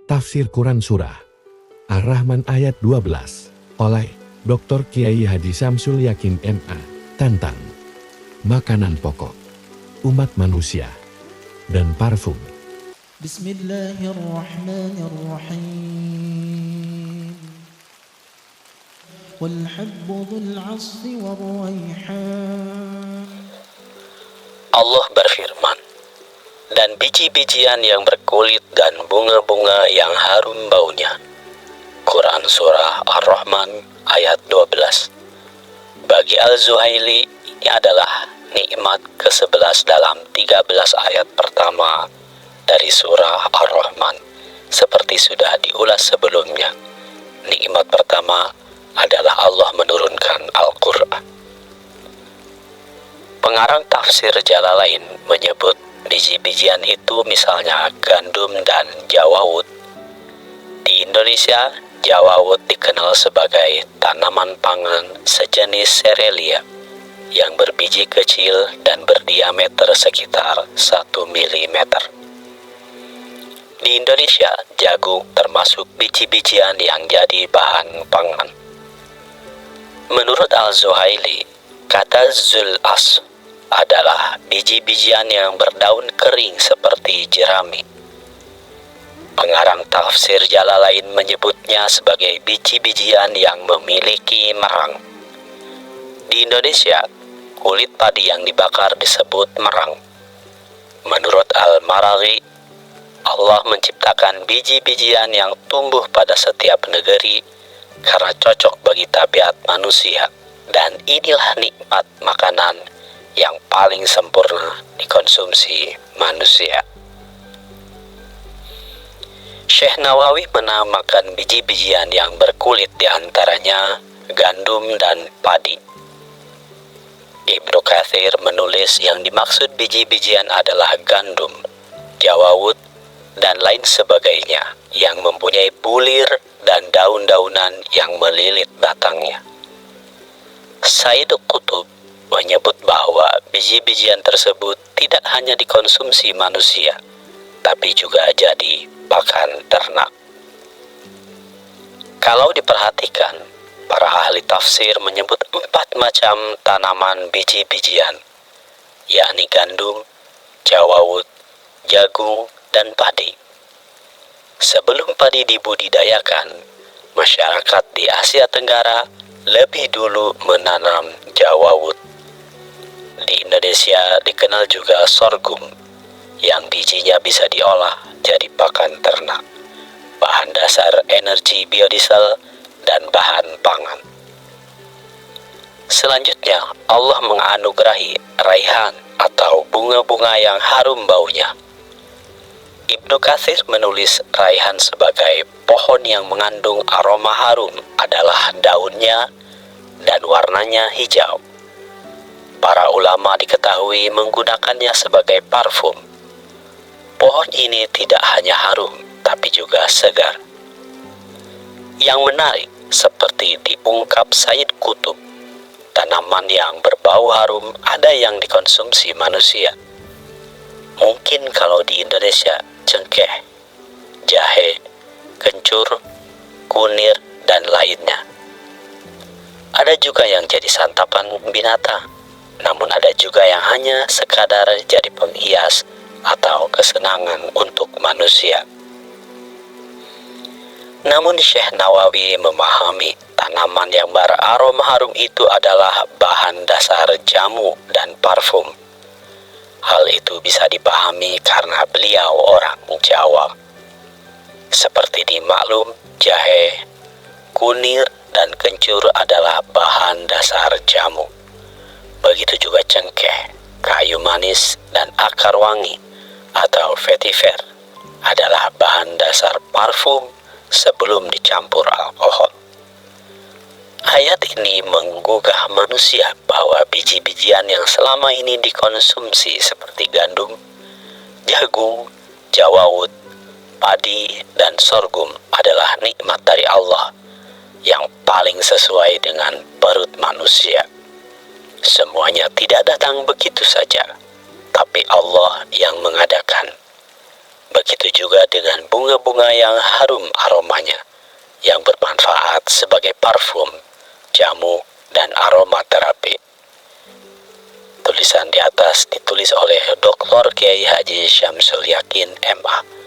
Tafsir Quran Surah Ar-Rahman ayat 12 oleh Dr. Kiai Haji Samsul Yakin MA tentang makanan pokok, umat manusia, dan parfum. Bismillahirrahmanirrahim. Wal habbu dhul 'asfi war rayhan. Allah berfirman, dan biji-bijian yang berkulit dan bunga-bunga yang harum baunya. Quran Surah Ar-Rahman ayat 12. Bagi Al-Zuhaili, ini adalah nikmat ke-11 dalam 13 ayat pertama dari Surah Ar-Rahman. Seperti sudah diulas sebelumnya, nikmat pertama adalah Allah menurunkan Al-Quran. Pengarang tafsir Jalalain menyebut biji-bijian itu misalnya gandum dan jawawut. Di Indonesia, jawawut dikenal sebagai tanaman pangan sejenis serelia yang berbiji kecil dan berdiameter sekitar 1 mm. Di Indonesia, jagung termasuk biji-bijian yang jadi bahan pangan. Menurut Al-Zuhaili, kata zul-as adalah biji-bijian yang berdaun kering seperti jerami. Pengarang tafsir Jalalain menyebutnya sebagai biji-bijian yang memiliki merang. Di Indonesia, kulit padi yang dibakar disebut merang. Menurut Al-Maraghi, Allah menciptakan biji-bijian yang tumbuh pada setiap negeri karena cocok bagi tabiat manusia, dan inilah nikmat makanan yang paling sempurna dikonsumsi manusia. Syekh Nawawi menamakan biji-bijian yang berkulit diantaranya gandum dan padi. Ibnu Katsir menulis yang dimaksud biji-bijian adalah gandum, jawawut, dan lain sebagainya yang mempunyai bulir dan daun-daunan yang melilit batangnya. Said Qutb menyebut bahwa biji-bijian tersebut tidak hanya dikonsumsi manusia, tapi juga jadi pakan ternak. Kalau diperhatikan, para ahli tafsir menyebut 4 macam tanaman biji-bijian, yakni gandum, jawawut, jagung, dan padi. Sebelum padi dibudidayakan, masyarakat di Asia Tenggara lebih dulu menanam jawawut. Di Indonesia dikenal juga sorghum, yang bijinya bisa diolah jadi pakan ternak, bahan dasar energi biodiesel, dan bahan pangan. Selanjutnya, Allah menganugerahi raihan atau bunga-bunga yang harum baunya. Ibnu Katsir menulis raihan sebagai pohon yang mengandung aroma harum adalah daunnya dan warnanya hijau. Para ulama diketahui menggunakannya sebagai parfum. Pohon ini tidak hanya harum, tapi juga segar. Yang menarik, seperti diungkap Said Qutb, tanaman yang berbau harum ada yang dikonsumsi manusia. Mungkin kalau di Indonesia, cengkeh, jahe, kencur, kunir, dan lainnya. Ada juga yang jadi santapan binatang, namun ada juga yang hanya sekadar jadi penghias atau kesenangan untuk manusia. Namun Syekh Nawawi memahami tanaman yang beraroma harum itu adalah bahan dasar jamu dan parfum. Hal itu bisa dipahami karena beliau orang Jawa. Seperti dimaklum, jahe, kunir, dan kencur adalah bahan dasar jamu. Begitu juga cengkeh, kayu manis, dan akar wangi atau vetiver adalah bahan dasar parfum sebelum dicampur alkohol. Ayat ini menggugah manusia bahwa biji-bijian yang selama ini dikonsumsi seperti gandum, jagung, jawawut, padi, dan sorghum adalah nikmat dari Allah yang paling sesuai dengan perut manusia. Semuanya tidak datang begitu saja, tapi Allah yang mengadakan. Begitu juga dengan bunga-bunga yang harum aromanya, yang bermanfaat sebagai parfum, jamu, dan aromaterapi. Tulisan di atas ditulis oleh Dr. Kiai Haji Syamsul Yakin MA